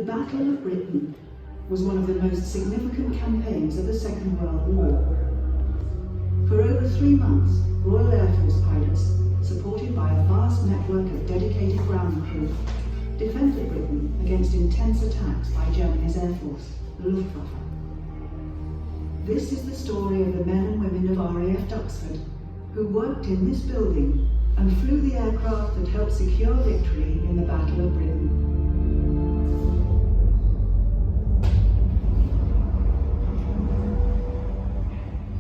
The Battle of Britain was one of the most significant campaigns of the Second World War. For over 3 months, Royal Air Force pilots, supported by a vast network of dedicated ground crew, defended Britain against intense attacks by Germany's Air Force, the Luftwaffe. This is the story of the men and women of RAF Duxford, who worked in this building and flew the aircraft that helped secure victory in the Battle of Britain.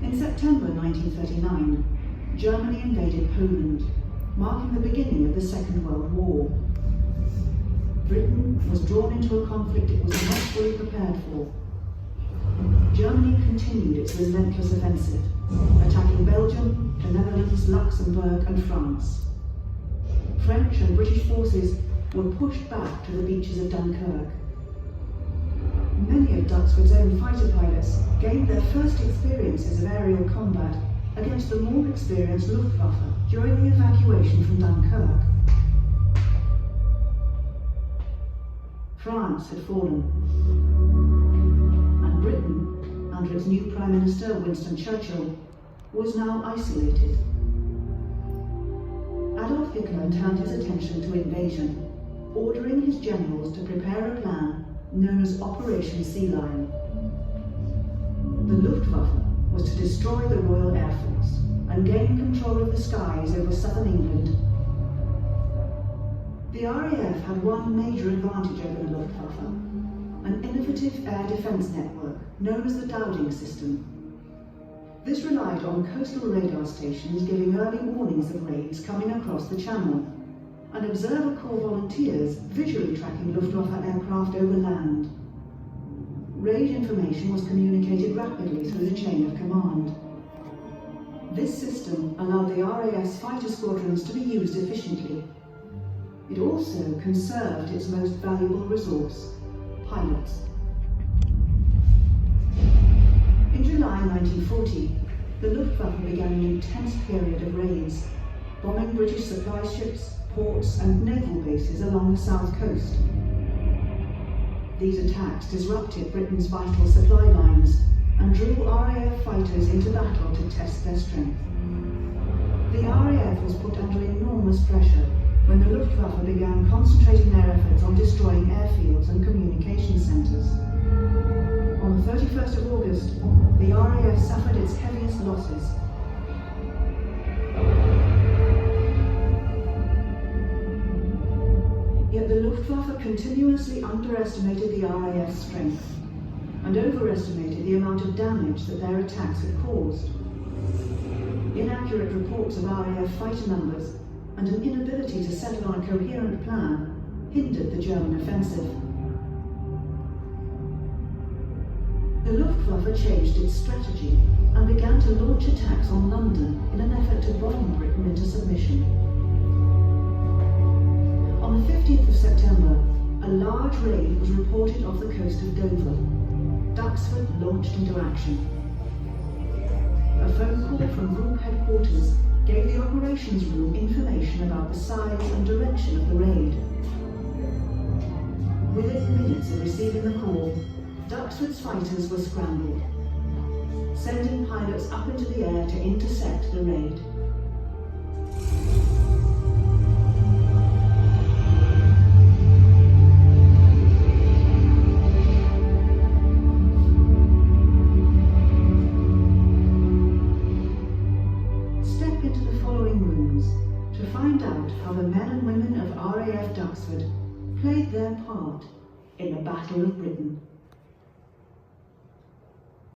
In September 1939, Germany invaded Poland, marking the beginning of the Second World War. Britain was drawn into a conflict it was not fully prepared for. Germany continued its relentless offensive, attacking Belgium, the Netherlands, Luxembourg and France. French and British forces were pushed back to the beaches of Dunkirk. Many of Duxford's own fighter pilots gained their first experiences of aerial combat against the more experienced Luftwaffe during the evacuation from Dunkirk. France had fallen, and Britain, under its new Prime Minister Winston Churchill, was now isolated. Adolf Hitler turned his attention to invasion, ordering his generals to prepare a plan known as Operation Sea Lion. The Luftwaffe was to destroy the Royal Air Force and gain control of the skies over southern England. The RAF had one major advantage over the Luftwaffe, an innovative air defence network known as the Dowding system. This relied on coastal radar stations giving early warnings of raids coming across the Channel, and Observer Corps volunteers visually tracking Luftwaffe aircraft over land. Raid information was communicated rapidly through the chain of command. This system allowed the RAF's fighter squadrons to be used efficiently. It also conserved its most valuable resource, pilots. In July 1940, the Luftwaffe began an intense period of raids, bombing British supply ships, ports and naval bases along the south coast. These attacks disrupted Britain's vital supply lines and drew RAF fighters into battle to test their strength. The RAF was put under enormous pressure when the Luftwaffe began concentrating their efforts on destroying airfields and communication centres. On the 31st of August, the RAF suffered its heaviest losses. Yet the Luftwaffe continuously underestimated the RAF's strength and overestimated the amount of damage that their attacks had caused. Inaccurate reports of RAF fighter numbers and an inability to settle on a coherent plan hindered the German offensive. The Luftwaffe changed its strategy and began to launch attacks on London in an effort to bomb Britain into submission. On the 15th of September, a large raid was reported off the coast of Dover. Duxford launched into action. A phone call from Group Headquarters gave the operations room information about the size and direction of the raid. Within minutes of receiving the call, Duxford's fighters were scrambled, sending pilots up into the air to intercept the raid. Step into the following rooms to find out how the men and women of RAF Duxford played their part in the Battle of Britain.